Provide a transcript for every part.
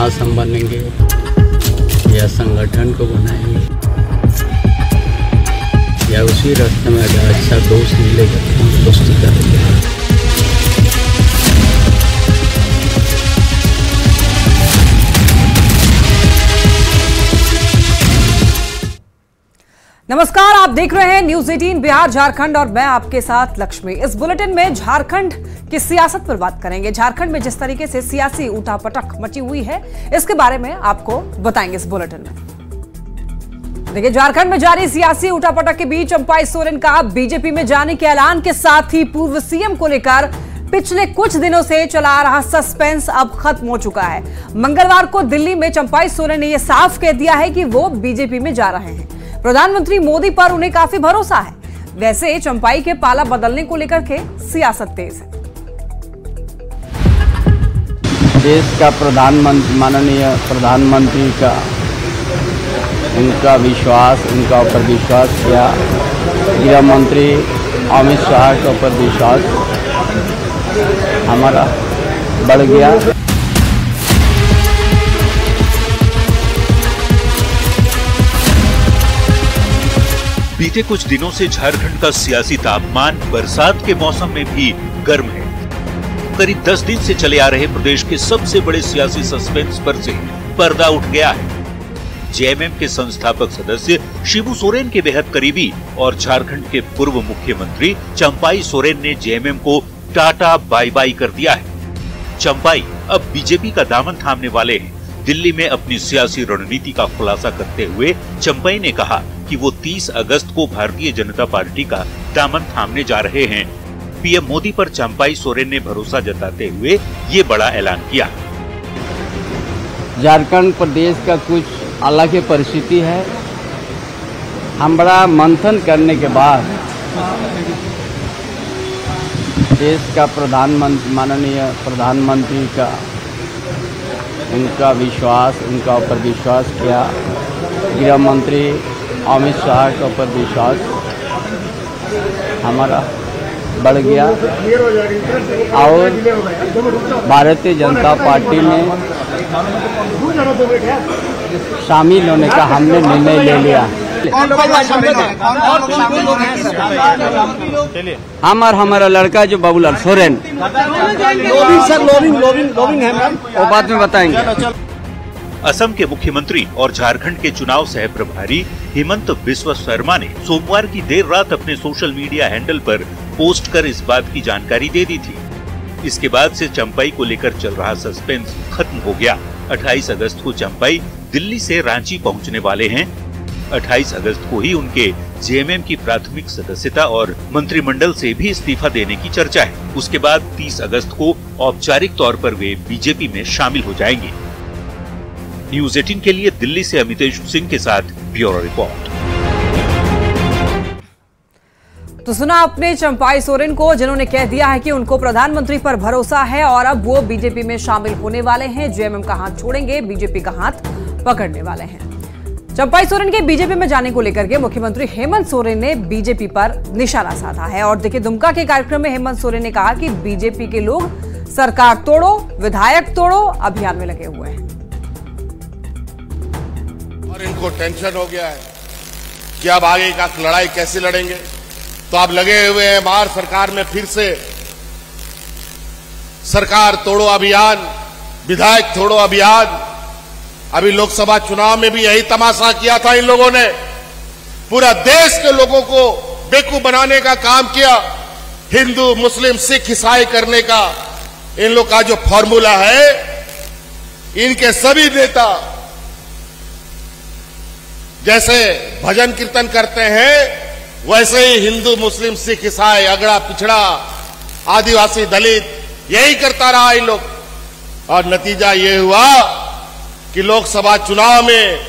महासंघ बनेंगे या संगठन को बनाएंगे या उसी रास्ते में अगर अच्छा दोस्त मिलेगा तो हम दोस्ती करेंगे। नमस्कार, आप देख रहे हैं न्यूज 18 बिहार झारखंड और मैं आपके साथ लक्ष्मी। इस बुलेटिन में झारखंड की सियासत पर बात करेंगे। झारखंड में जिस तरीके से सियासी उठापटक मची हुई है, इसके बारे में आपको बताएंगे इस बुलेटिन में। देखिए, झारखंड में जारी सियासी उठापटक के बीच चंपाई सोरेन का बीजेपी में जाने के ऐलान के साथ ही पूर्व सीएम को लेकर पिछले कुछ दिनों से चला आ रहा सस्पेंस अब खत्म हो चुका है। मंगलवार को दिल्ली में चंपाई सोरेन ने यह साफ कह दिया है कि वो बीजेपी में जा रहे हैं। प्रधानमंत्री मोदी पर उन्हें काफी भरोसा है। वैसे चंपाई के पाला बदलने को लेकर के सियासत तेज है। देश का प्रधानमंत्री, माननीय प्रधानमंत्री का उनका ऊपर विश्वास किया, गृह मंत्री अमित शाह के ऊपर विश्वास हमारा बढ़ गया। बीते कुछ दिनों से झारखंड का सियासी तापमान बरसात के मौसम में भी गर्म है। करीब 10 दिन से चले आ रहे प्रदेश के सबसे बड़े सियासी सस्पेंस पर से पर्दा उठ गया है। जेएमएम के संस्थापक सदस्य शिबू सोरेन के बेहद करीबी और झारखंड के पूर्व मुख्यमंत्री चंपाई सोरेन ने जेएमएम को टाटा बाय बाय कर दिया है। चंपाई अब बीजेपी का दामन थामने वाले हैं। दिल्ली में अपनी सियासी रणनीति का खुलासा करते हुए चंपाई ने कहा कि वो 30 अगस्त को भारतीय जनता पार्टी का दामन थामने जा रहे हैं। पीएम मोदी पर चंपाई सोरेन ने भरोसा जताते हुए ये बड़ा ऐलान किया। झारखंड प्रदेश का कुछ अलग ही परिस्थिति है। हम बड़ा मंथन करने के बाद देश का प्रधानमंत्री, माननीय प्रधानमंत्री का उनका ऊपर विश्वास किया, गृह मंत्री अमित शाह के ऊपर विश्वास हमारा बढ़ गया और भारतीय जनता पार्टी में शामिल होने का हमने निर्णय ले लिया। हम और हमारा लड़का जो बाबूलाल सोरेन, वो बाद में बताएंगे। असम के मुख्यमंत्री और झारखंड के चुनाव सह प्रभारी हेमंत बिस्वा शर्मा ने सोमवार की देर रात अपने सोशल मीडिया हैंडल पर पोस्ट कर इस बात की जानकारी दे दी थी। इसके बाद से चंपाई को लेकर चल रहा सस्पेंस खत्म हो गया। 28 अगस्त को चंपाई दिल्ली से रांची पहुंचने वाले हैं। 28 अगस्त को ही उनके जेएमएम की प्राथमिक सदस्यता और मंत्रिमंडल से भी इस्तीफा देने की चर्चा है। उसके बाद 30 अगस्त को औपचारिक तौर पर वे बीजेपी में शामिल हो जाएंगे। न्यूज 18 के लिए दिल्ली से अमितेश सिंह के साथ ब्यूरो रिपोर्ट। तो सुना आपने चंपाई सोरेन को, जिन्होंने कह दिया है कि उनको प्रधानमंत्री पर भरोसा है और अब वो बीजेपी में शामिल होने वाले हैं। जेएमएम का हाथ छोड़ेंगे, बीजेपी का हाथ पकड़ने वाले हैं। चंपाई सोरेन के बीजेपी में जाने को लेकर के मुख्यमंत्री हेमंत सोरेन ने बीजेपी पर निशाना साधा है। और देखिए, दुमका के कार्यक्रम में हेमंत सोरेन ने कहा कि बीजेपी के लोग सरकार तोड़ो, विधायक तोड़ो अभियान में लगे हुए हैं और इनको टेंशन हो गया है कि अब आगे का लड़ाई कैसे लड़ेंगे। तो आप लगे हुए हैं बाहर सरकार में फिर से सरकार तोड़ो अभियान, विधायक तोड़ो अभियान। अभी लोकसभा चुनाव में भी यही तमाशा किया था इन लोगों ने। पूरा देश के लोगों को बेवकूफ बनाने का काम किया। हिंदू, मुस्लिम, सिख, ईसाई करने का इन लोग का जो फॉर्मूला है, इनके सभी नेता जैसे भजन कीर्तन करते हैं, वैसे ही हिंदू, मुस्लिम, सिख, ईसाई, अगड़ा, पिछड़ा, आदिवासी, दलित यही करता रहा इन लोग। और नतीजा ये हुआ कि लोकसभा चुनाव में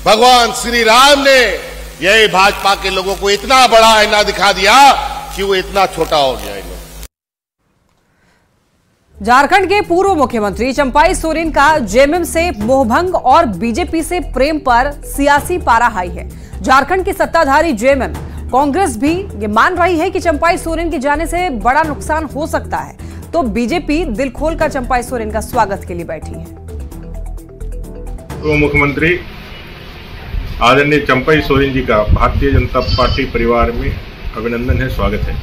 भगवान श्री राम ने यही भाजपा के लोगों को इतना बड़ा आईना दिखा दिया कि वो इतना छोटा हो गया। इन लोग झारखंड के पूर्व मुख्यमंत्री चंपाई सोरेन का जेएमएम से मोहभंग और बीजेपी से प्रेम पर सियासी पारा हाई है। झारखंड की सत्ताधारी जेएमएम कांग्रेस भी ये मान रही है कि चंपाई सोरेन के जाने से बड़ा नुकसान हो सकता है, तो बीजेपी दिल खोलकर चंपाई सोरेन का स्वागत के लिए बैठी है। पूर्व मुख्यमंत्री आदरणीय चंपई सोरेन जी का भारतीय जनता पार्टी परिवार में अभिनंदन है, स्वागत है।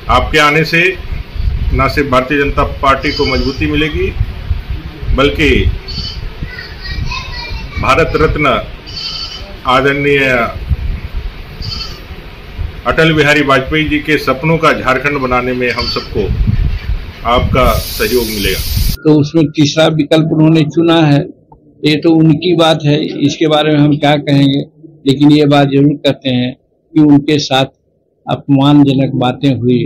आपके आने से न सिर्फ भारतीय जनता पार्टी को मजबूती मिलेगी, बल्कि भारत रत्न आदरणीय अटल बिहारी वाजपेयी जी के सपनों का झारखंड बनाने में हम सबको आपका सहयोग मिलेगा। तो उसमें तीसरा विकल्प उन्होंने चुना है, ये तो उनकी बात है, इसके बारे में हम क्या कहेंगे। लेकिन ये बात जरूर कहते हैं कि उनके साथ अपमानजनक बातें हुई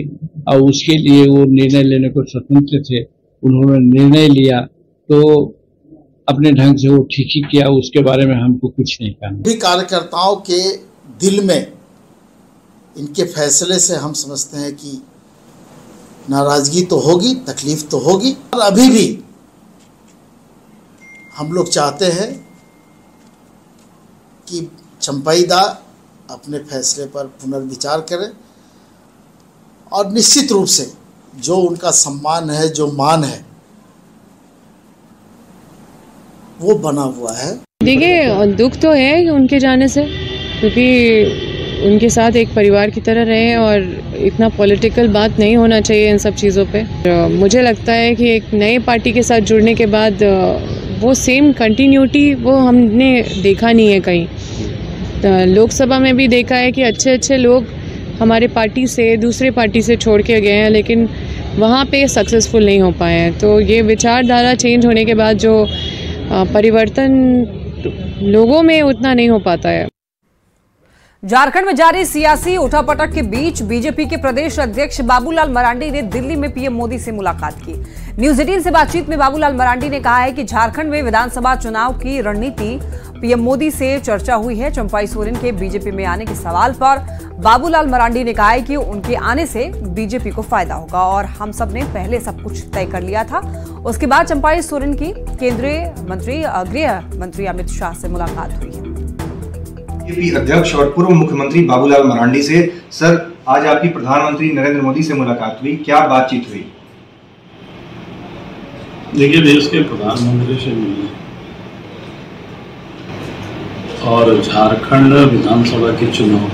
और उसके लिए वो निर्णय लेने को स्वतंत्र थे। उन्होंने निर्णय लिया तो अपने ढंग से वो ठीक ही किया, उसके बारे में हमको कुछ नहीं कहना। भी कार्यकर्ताओं के दिल में इनके फैसले से हम समझते हैं कि नाराजगी तो होगी, तकलीफ तो होगी, और अभी भी हम लोग चाहते हैं कि चंपई दा अपने फैसले पर पुनर्विचार करें और निश्चित रूप से जो उनका सम्मान है, जो मान है, वो बना हुआ है। देखिए, दुख तो है उनके जाने से, क्योंकि उनके साथ एक परिवार की तरह रहे और इतना पॉलिटिकल बात नहीं होना चाहिए इन सब चीज़ों पे। मुझे लगता है कि एक नए पार्टी के साथ जुड़ने के बाद वो सेम कंटिन्यूटी वो हमने देखा नहीं है कहीं। लोकसभा में भी देखा है कि अच्छे अच्छे लोग हमारे पार्टी से दूसरे पार्टी से छोड़ के गए हैं, लेकिन वहाँ पे सक्सेसफुल नहीं हो पाए हैं। तो ये विचारधारा चेंज होने के बाद जो परिवर्तन लोगों में उतना नहीं हो पाता है। झारखंड में जारी सियासी उठापटक के बीच बीजेपी के प्रदेश अध्यक्ष बाबूलाल मरांडी ने दिल्ली में पीएम मोदी से मुलाकात की। न्यूज 18 से बातचीत में बाबूलाल मरांडी ने कहा है कि झारखंड में विधानसभा चुनाव की रणनीति पीएम मोदी से चर्चा हुई है। चंपई सोरेन के बीजेपी में आने के सवाल पर बाबूलाल मरांडी ने कहा है कि उनके आने से बीजेपी को फायदा होगा और हम सब ने पहले सब कुछ तय कर लिया था। उसके बाद चंपई सोरेन की केंद्रीय मंत्री गृह मंत्री अमित शाह से मुलाकात हुई है। बीजेपी अध्यक्ष और पूर्व मुख्यमंत्री बाबूलाल मरांडी से सर आज आपकी प्रधानमंत्री नरेंद्र मोदी से मुलाकात हुई, क्या बातचीत हुई? देखिए, देश के प्रधानमंत्री से मिले और झारखंड विधानसभा के चुनाव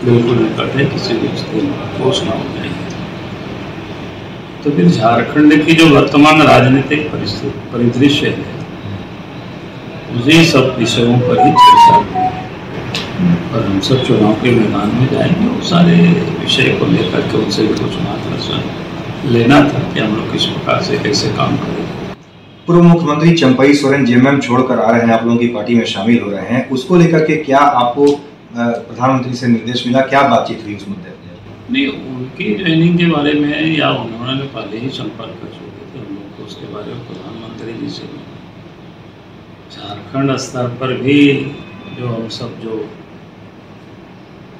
बिल्कुल निकट है, किसी भी घोषणा हो जाएगी। तो फिर झारखंड की जो वर्तमान राजनीतिक परिदृश्य है, उसी सब विषयों पर ही चर्चा हुई और हम सब चुनाव के मैदान में जाएंगे। वो सारे विषय को लेकर के उनसे भी कुछ मार्गदर्शन लेना था कि हम लोग किस प्रकार से कैसे काम करें। पूर्व मुख्यमंत्री चंपई सोरेन जेएमएम छोड़कर आ रहे हैं, आप लोगों की पार्टी में शामिल हो रहे हैं, उसको लेकर के क्या आपको प्रधानमंत्री से निर्देश मिला, क्या बातचीत हुई उस मुद्दे पर? नहीं, उनकी ज्वाइनिंग के बारे में या उन्होंने पहले ही संपर्क कर चुके थे हम लोग को, उसके बारे में प्रधानमंत्री जी से झारखंड स्तर पर भी जो हम सब जो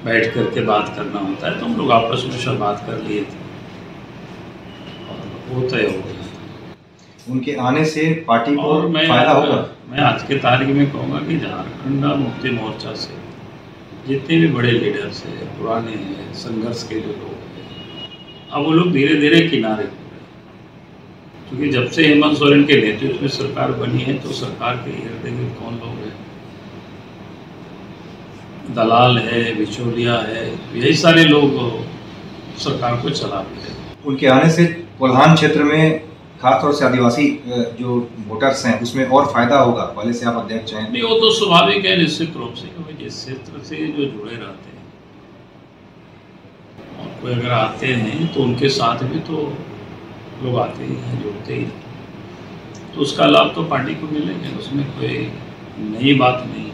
बैठ करके बात करना होता है, तो हम लोग आपस में सब बात कर लिए थे और वो तय हो गया। उनके आने से पार्टी को फायदा होगा? मैं आज के तारीख में कहूँगा कि झारखंड मुक्ति मोर्चा से जितने भी बड़े लीडर्स हैं, पुराने हैं, संघर्ष के जो लोग हैं, अब वो लोग धीरे धीरे किनारे हो गए। क्योंकि जब से हेमंत सोरेन के नेतृत्व में सरकार बनी है, तो सरकार के इर्द गिर्द कौन लोग हैं? दलाल है, बिचौलिया है, यही सारे लोग सरकार को चला रहे हैं। उनके आने से कोल्हान क्षेत्र में खासतौर से आदिवासी जो वोटर्स हैं उसमें और फायदा होगा, पहले से आप अध्यक्ष हैं। नहीं, वो तो स्वाभाविक है निश्चित रूप से, क्योंकि जिस क्षेत्र से जो जुड़े रहते हैं और कोई अगर आते हैं तो उनके साथ भी तो लोग आते ही हैं, जुड़ते ही, तो उसका लाभ तो पार्टी को मिलेगा, उसमें कोई नई बात नहीं है।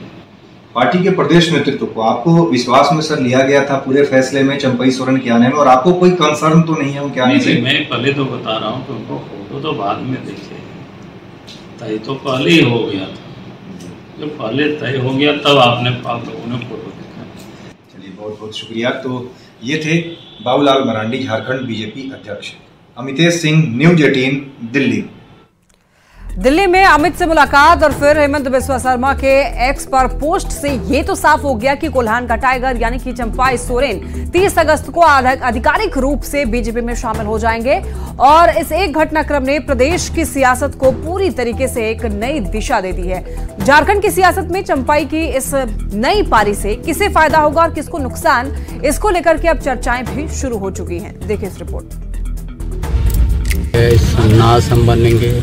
पार्टी के प्रदेश नेतृत्व को आपको विश्वास में सर लिया गया था पूरे फैसले में चंपई सोरेन के आने में, और आपको कोई कंसर्न तो नहीं है उनके आने से? मैं पहले तो बता रहा हूँ कि उनको फोटो तो बाद में देखे, तय तो पहले ही हो गया था। जब पहले तय हो गया तब आप लोगों ने फोटो देखा। चलिए, बहुत बहुत शुक्रिया। तो ये थे बाबूलाल मरांडी, झारखंड बीजेपी अध्यक्ष। अमितेश सिंह, न्यूज 18, दिल्ली। दिल्ली में अमित से मुलाकात और फिर हेमंत बिस्वा शर्मा के एक्स पर पोस्ट से ये तो साफ हो गया कि कोल्हान का टाइगर यानी कि चंपाई सोरेन 30 अगस्त को आधिकारिक रूप से बीजेपी में शामिल हो जाएंगे और इस एक घटनाक्रम ने प्रदेश की सियासत को पूरी तरीके से एक नई दिशा दे दी है। झारखंड की सियासत में चंपाई की इस नई पारी से किसे फायदा होगा और किसको नुकसान, इसको लेकर के अब चर्चाएं भी शुरू हो चुकी हैं। देखिए इस रिपोर्ट। नास हम बनेंगे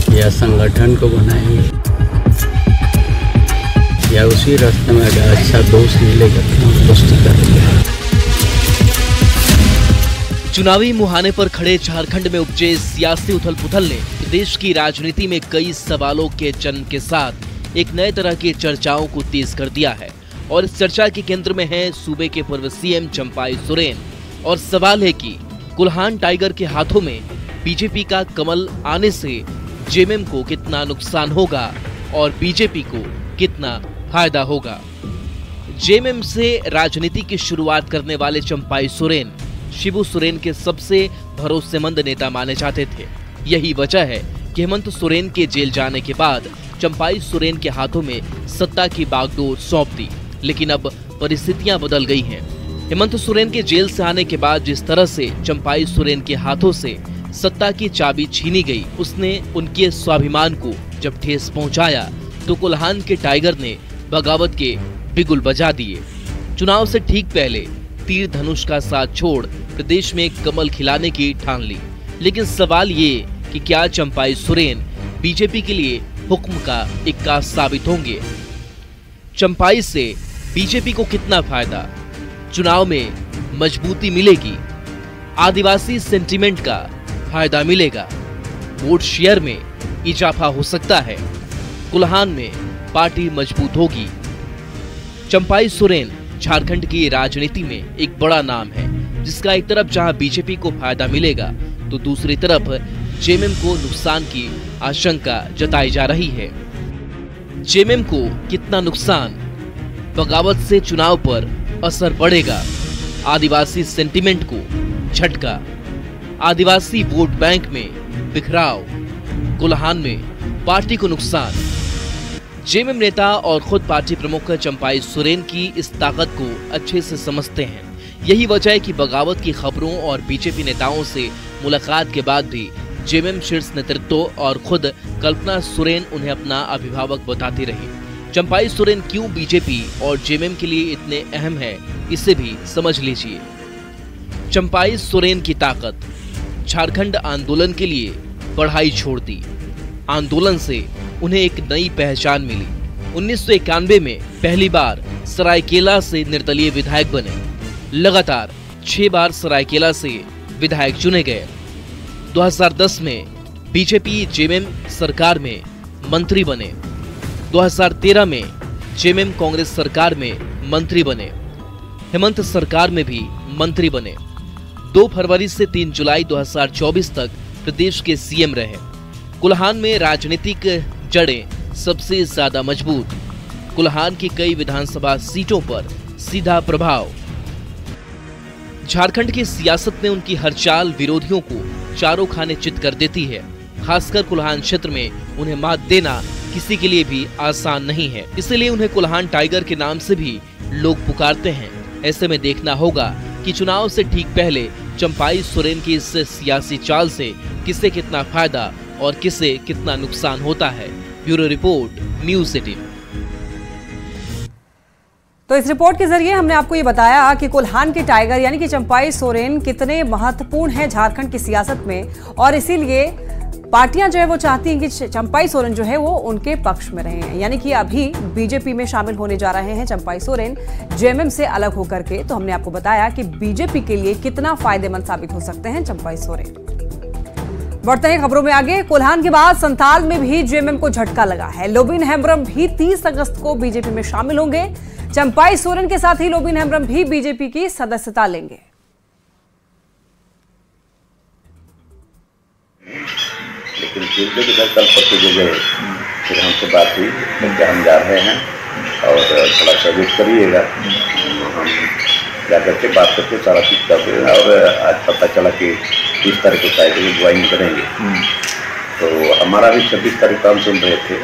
या संगठन को बनाएंगे या उसी रास्ते में अगर अच्छा दोस्त मिलेगा तो हम दोस्ती करेंगे। चुनावी मुहाने पर खड़े झारखंड में उपजे सियासी उथल-पुथल ने प्रदेश की राजनीति में कई सवालों के जन्म के साथ एक नए तरह की चर्चाओं को तेज कर दिया है और इस चर्चा के केंद्र में है सूबे के पूर्व सीएम चंपाई सोरेन। और सवाल है कि कोल्हान टाइगर के हाथों में बीजेपी का कमल आने से जेएमएम को कितना नुकसान होगा और बीजेपी को कितना फायदा होगा। जेएमएम से राजनीति की शुरुआत करने वाले चंपाई सोरेन शिबू सोरेन के सबसे भरोसेमंद नेता माने जाते थे। यही वजह है कि हेमंत सोरेन के जेल जाने के बाद चंपाई सोरेन के हाथों में सत्ता की बागडोर सौंप दी। लेकिन अब परिस्थितियां बदल गई हैं। हेमंत सोरेन के जेल से आने के बाद जिस तरह से चंपाई सोरेन के हाथों से सत्ता की चाबी छीनी गई, उसने उनके स्वाभिमान को जब ठेस पहुंचाया तो कोल्हान के टाइगर ने बगावत के बिगुल बजा दिए। चुनाव से ठीक पहले तीर धनुष का साथ छोड़ प्रदेश में कमल खिलाने की ठान ली। लेकिन सवाल ये कि क्या चंपाई सोरेन बीजेपी के लिए हुक्म का इक्का साबित होंगे? चंपाई से बीजेपी को कितना फायदा? चुनाव में मजबूती मिलेगी? आदिवासी सेंटिमेंट का फायदा मिलेगा? वोट शेयर में इजाफा हो सकता है? कोल्हान में पार्टी मजबूत होगी? चंपाई सोरेन झारखंड की राजनीति में एक बड़ा नाम है, जिसका एक तरफ जहां बीजेपी को फायदा मिलेगा तो दूसरी तरफ जेएमएम को नुकसान की आशंका जताई जा रही है। जेएमएम को कितना नुकसान? बगावत से चुनाव पर असर पड़ेगा? आदिवासी सेंटिमेंट को झटका? आदिवासी वोट बैंक में बिखराव? कोल्हान में पार्टी को नुकसान? जेएमएम नेता और खुद पार्टी प्रमुख चंपाई सोरेन की इस ताकत को अच्छे से समझते हैं। यही वजह है कि बगावत की खबरों और बीजेपी नेताओं से मुलाकात के बाद भी जेएमएम शीर्ष नेतृत्व और खुद कल्पना सोरेन उन्हें अपना अभिभावक बताती रही। चंपाई सोरेन क्यों बीजेपी और जेएमएम के लिए इतने अहम है, इसे भी समझ लीजिए। चंपाई सोरेन की ताकत। झारखंड आंदोलन के लिए पढ़ाई छोड़ दी। आंदोलन से उन्हें एक नई पहचान मिली। 1991 में पहली बार सरायकेला से निर्दलीय विधायक बने। लगातार 6 बार सरायकेला से विधायक चुने गए। 2010 में बीजेपी जेएमएम सरकार में मंत्री बने। 2013 में जेएमएम कांग्रेस सरकार में मंत्री बने। हेमंत सरकार में भी मंत्री बने। 2 फरवरी से 3 जुलाई 2024 तक प्रदेश के सीएम रहे। कोल्हान में राजनीतिक जड़ें सबसे ज्यादा मजबूत। कोल्हान की कई विधानसभा सीटों पर सीधा प्रभाव। झारखंड की सियासत में उनकी हर चाल विरोधियों को चारों खाने चित कर देती है। खासकर कोल्हान क्षेत्र में उन्हें मात देना किसी के लिए भी आसान नहीं है। इसलिए उन्हें कोल्हान टाइगर के नाम से भी लोग पुकारते हैं। ऐसे में देखना होगा कि चुनाव से ठीक पहले चंपाई सोरेन की इस सियासी चाल से किसे कितना फायदा और किसे कितना नुकसान होता है। Bureau report, news 18। तो इस रिपोर्ट के जरिए हमने आपको ये बताया कि कोल्हान के टाइगर यानी कि चंपाई सोरेन कितने महत्वपूर्ण हैं झारखंड की सियासत में, और इसीलिए पार्टियां जो है वो चाहती हैं कि चंपाई सोरेन जो है वो उनके पक्ष में रहे हैं। यानी कि अभी बीजेपी में शामिल होने जा रहे हैं चंपाई सोरेन जेएमएम से अलग होकर के। तो हमने आपको बताया कि बीजेपी के लिए कितना फायदेमंद साबित हो सकते हैं चंपाई सोरेन। बढ़ते हैं खबरों में आगे। कोल्हान के बाद संथाल में भी जेएमएम को झटका लगा है। लोबिन हेम्ब्रम भी 30 अगस्त को बीजेपी में शामिल होंगे। चंपाई सोरेन के साथ ही लोबिन हेम्ब्रम भी बीजेपी की सदस्यता लेंगे। लेकिन फिर भी इधर कल परसों जो गए फिर हमसे बात हुई कि हम जा रहे हैं और थोड़ा सा वेट करिएगा। हम जा करके बात करके सारा चीज करते हैं और आज पता चला कि इस तरह के शायद ज्वाइन करेंगे। तो हमारा भी 26 तारीख को हम सुन रहे थे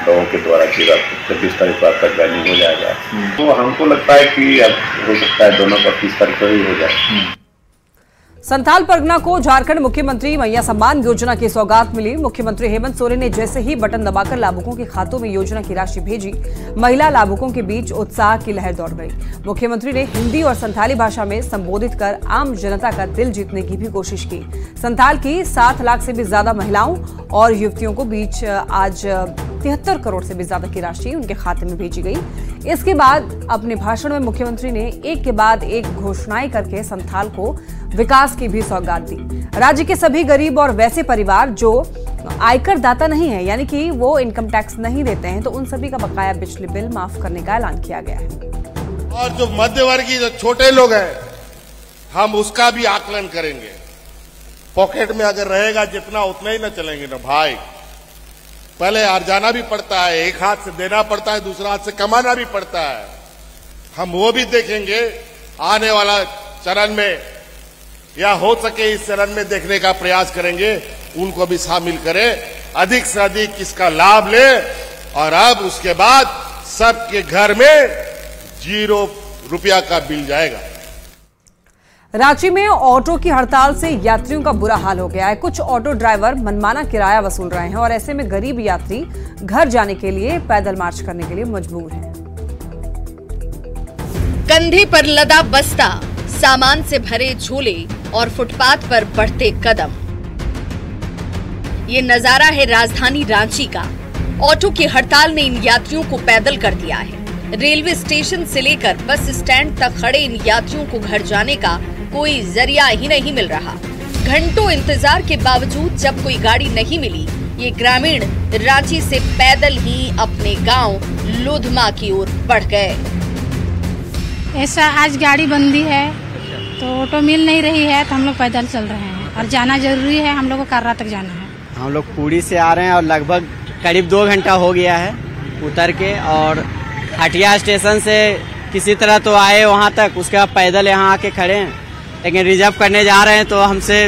लोगों के द्वारा कि 26 तारीख को तक बैनिंग हो जाएगा। तो हमको लगता है कि अब हो सकता है दोनों का 30 तारीख को ही हो जाए। संथाल परगना को झारखंड मुख्यमंत्री मैया सम्मान योजना की सौगात मिली। मुख्यमंत्री हेमंत सोरेन ने जैसे ही बटन दबाकर लाभुकों के खातों में योजना की राशि भेजी, महिला लाभुकों के बीच उत्साह की लहर दौड़ गई। मुख्यमंत्री ने हिंदी और संथाली भाषा में संबोधित कर आम जनता का दिल जीतने की भी कोशिश की। संथाल की 7 लाख से भी ज्यादा महिलाओं और युवतियों को बीच आज 73 करोड़ से भी ज्यादा की राशि उनके खाते में भेजी गई। इसके बाद अपने भाषण में मुख्यमंत्री ने एक के बाद एक घोषणाएं करके संथाल को विकास की भी सौगात दी। राज्य के सभी गरीब और वैसे परिवार जो आयकर दाता नहीं है, यानी कि वो इनकम टैक्स नहीं देते हैं, तो उन सभी का बकाया बिजली बिल माफ करने का ऐलान किया गया है। और जो मध्यवर्गीय जो छोटे लोग हैं, हम उसका भी आकलन करेंगे। पॉकेट में अगर रहेगा जितना उतना ही न चलेंगे ना भाई। पहले अर्जाना भी पड़ता है, एक हाथ से देना पड़ता है, दूसरा हाथ से कमाना भी पड़ता है। हम वो भी देखेंगे आने वाला चरण में, या हो सके इस चरण में देखने का प्रयास करेंगे। उनको भी शामिल करें, अधिक से अधिक इसका लाभ ले, और अब उसके बाद सबके घर में 0 रुपया का बिल जाएगा। रांची में ऑटो की हड़ताल से यात्रियों का बुरा हाल हो गया है। कुछ ऑटो ड्राइवर मनमाना किराया वसूल रहे हैं और ऐसे में गरीब यात्री घर जाने के लिए पैदल मार्च करने के लिए मजबूर हैं। कंधे पर लदा बस्ता, सामान से भरे झोले और फुटपाथ पर बढ़ते कदम, ये नजारा है राजधानी रांची का। ऑटो की हड़ताल ने इन यात्रियों को पैदल कर दिया है। रेलवे स्टेशन से लेकर बस स्टैंड तक खड़े इन यात्रियों को घर जाने का कोई जरिया ही नहीं मिल रहा। घंटों इंतजार के बावजूद जब कोई गाड़ी नहीं मिली, ये ग्रामीण रांची से पैदल ही अपने गांव लोधमा की ओर बढ़ गए। ऐसा आज गाड़ी बंदी है तो ऑटो मिल नहीं रही है, तो हम लोग पैदल चल रहे हैं और जाना जरूरी है। हम लोग को कर्रा तक जाना है। हम लोग पूरी से आ रहे हैं और लगभग करीब 2 घंटा हो गया है उतर के, और हटिया स्टेशन से किसी तरह तो आए वहाँ तक, उसके बाद पैदल यहाँ आके खड़े हैं। लेकिन रिजर्व करने जा रहे हैं तो हमसे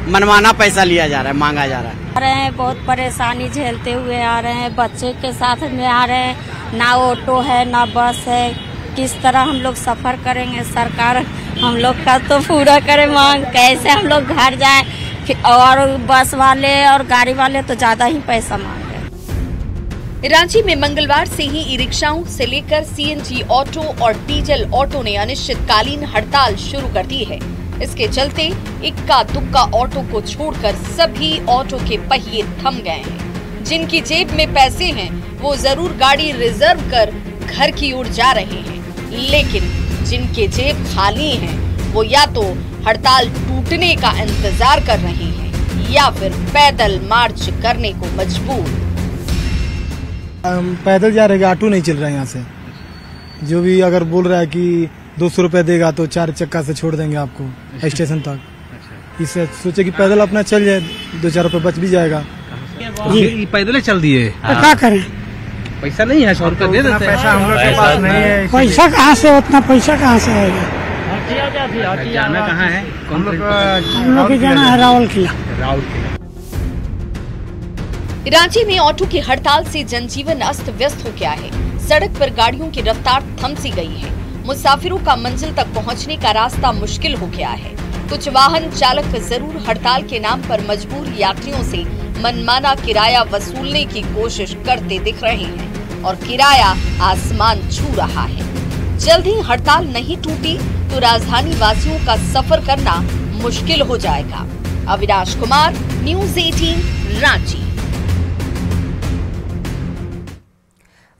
मनमाना पैसा लिया जा रहा है, मांगा जा रहा है। आ रहे हैं, बहुत परेशानी झेलते हुए आ रहे हैं, बच्चे के साथ में आ रहे हैं, ना ऑटो है ना बस है। किस तरह हम लोग सफर करेंगे? सरकार हम लोग का तो पूरा करे मांग, कैसे हम लोग घर जाएं? और बस वाले और गाड़ी वाले तो ज्यादा ही पैसा मांग रहे हैं। रांची में मंगलवार से ही ई रिक्शाओं से लेकर सीएनजी ऑटो और डीजल ऑटो ने अनिश्चितकालीन हड़ताल शुरू कर दी है। इसके चलते इक्का दुक्का ऑटो को छोड़कर सभी ऑटो के पहिए थम गए हैं। जिनकी जेब में पैसे हैं वो जरूर गाड़ी रिजर्व कर घर की ओर जा रहे हैं, लेकिन जिनके जेब खाली हैं वो या तो हड़ताल टूटने का इंतजार कर रहे हैं या फिर पैदल मार्च करने को मजबूर। पैदल जा रहे हैं, ऑटो नहीं चल रहा है यहाँ से। जो भी अगर बोल रहा है कि 200 रुपया देगा तो 4 चक्का से छोड़ देंगे आपको स्टेशन तक। इससे सोचे कि पैदल अपना चल जाए, 2-4 रुपये बच भी जाएगा। पैदल ही चल दिए तो क्या करें? पैसा नहीं है, 100 रुपया दे देते हैं। पैसा हम लोग के पास नहीं है। पैसा कहाँ से, उतना पैसा कहाँ से आएगा? जाना कहाँ है? हम लोग जाना है राउरकेला। रांची में ऑटो की हड़ताल से जनजीवन अस्त व्यस्त हो गया है। सड़क पर गाड़ियों की रफ्तार थम सी गई है। मुसाफिरों का मंजिल तक पहुंचने का रास्ता मुश्किल हो गया है। कुछ वाहन चालक जरूर हड़ताल के नाम पर मजबूर यात्रियों से मनमाना किराया वसूलने की कोशिश करते दिख रहे हैं और किराया आसमान छू रहा है। जल्द ही हड़ताल नहीं टूटी तो राजधानी वासियों का सफर करना मुश्किल हो जाएगा। अविनाश कुमार, न्यूज़ 18 रांची।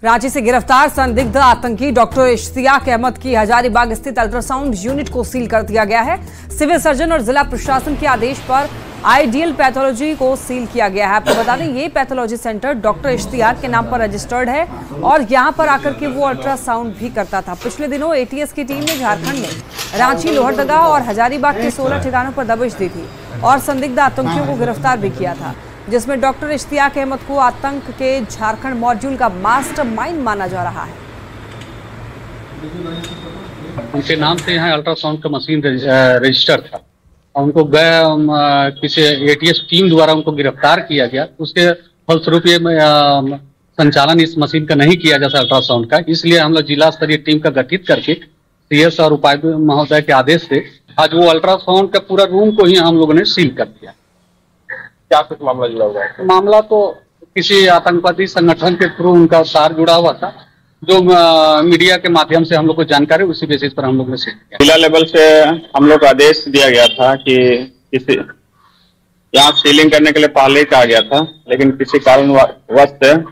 रांची से गिरफ्तार संदिग्ध आतंकी डॉक्टर इश्तियाक अहमद की हजारीबाग स्थित अल्ट्रासाउंड यूनिट को सील कर दिया गया है। सिविल सर्जन और जिला प्रशासन के आदेश पर आइडियल पैथोलॉजी को सील किया गया है। आपको बता दें, ये पैथोलॉजी सेंटर डॉक्टर इश्तियाक के नाम पर रजिस्टर्ड है और यहां पर आकर के वो अल्ट्रासाउंड भी करता था। पिछले दिनों एटीएस की टीम ने झारखंड में रांची, लोहरदगा और हजारीबाग के 16 ठिकानों पर दबिश दी थी और संदिग्ध आतंकियों को गिरफ्तार भी किया था, जिसमें डॉक्टर इश्तियाक अहमद को आतंक के झारखंड मॉड्यूल का मास्टरमाइंड माना जा रहा है। उनके नाम से यहाँ अल्ट्रासाउंड का मशीन रजिस्टर था। उनको किसी एटीएस टीम द्वारा उनको गिरफ्तार किया गया। उसके फलस्वरूप ये संचालन इस मशीन का नहीं किया जा सकता अल्ट्रासाउंड का, इसलिए हम लोग जिला स्तरीय टीम का गठित करके सीएस और उपायुक्त महोदय के आदेश से आज वो अल्ट्रासाउंड का पूरा रूम को ही हम लोगों ने सील कर दिया। क्या कुछ मामला जुड़ा हुआ है? मामला तो किसी आतंकवादी संगठन के थ्रू उनका तार जुड़ा हुआ था, जो मीडिया के माध्यम से हम लोग को जानकारी, उसी बेसिस पर हम लोग ने सील किया। जिला लेवल से हम लोग को आदेश दिया गया था कि किसी यहाँ सीलिंग करने के लिए पहले ही कहा गया था, लेकिन किसी कारणवश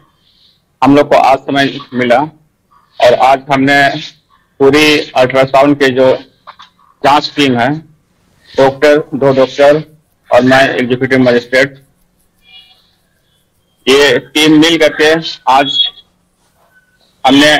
हम लोग को आज समय मिला और आज हमने पूरी अल्ट्रासाउंड के जो जांच टीम है, डॉक्टर, 2 डॉक्टर और मैं एग्जीक्यूटिव मजिस्ट्रेट, ये टीम मिल करके आज हमने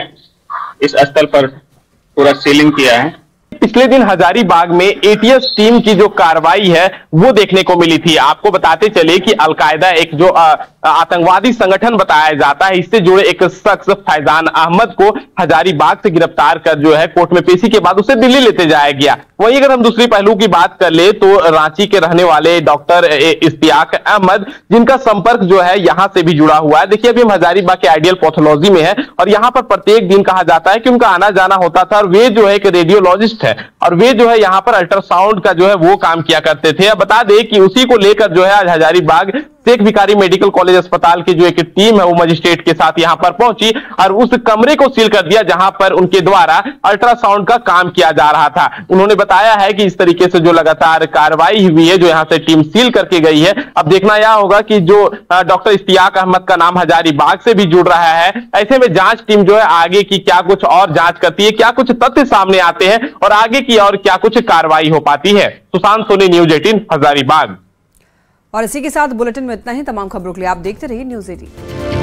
इस स्थल पर पूरा सीलिंग किया है। पिछले दिन हजारीबाग में एटीएस टीम की जो कार्रवाई है वो देखने को मिली थी। आपको बताते चले कि अलकायदा एक जो आतंकवादी संगठन बताया जाता है, इससे जुड़े एक शख्स फैजान अहमद को हजारीबाग से गिरफ्तार कर जो है कोर्ट में पेशी के बाद उसे दिल्ली लेते जाया गया। वहीं अगर हम दूसरी पहलू की बात कर ले तो रांची के रहने वाले डॉक्टर इश्तियाक अहमद, जिनका संपर्क जो है यहाँ से भी जुड़ा हुआ है। देखिए अभी हम हजारीबाग के आइडियल पैथोलॉजी में है और यहाँ पर प्रत्येक दिन कहा जाता है कि उनका आना जाना होता था और वे जो है एक रेडियोलॉजिस्ट है और वे जो है यहाँ पर अल्ट्रासाउंड का जो है वो काम किया करते थे। अब बता दें कि उसी को लेकर जो है आज हजारीबाग शेख भिखारी मेडिकल कॉलेज अस्पताल की जो एक टीम है वो मजिस्ट्रेट के साथ यहाँ पर पहुंची और उस कमरे को सील कर दिया जहां पर उनके द्वारा अल्ट्रासाउंड का काम किया जा रहा था। उन्होंने बताया है कि इस तरीके से जो लगातार कार्रवाई हुई है, जो यहाँ से टीम सील करके गई है, अब देखना यह होगा कि जो डॉक्टर इश्तियाक अहमद का नाम हजारीबाग से भी जुड़ रहा है, ऐसे में जांच टीम जो है आगे की क्या कुछ और जांच करती है, क्या कुछ तथ्य सामने आते हैं और आगे की और क्या कुछ कार्रवाई हो पाती है। सुशांत सोनी, न्यूज 18 हजारीबाग। और इसी के साथ बुलेटिन में इतना ही। तमाम खबरों के लिए आप देखते रहिए न्यूज 18।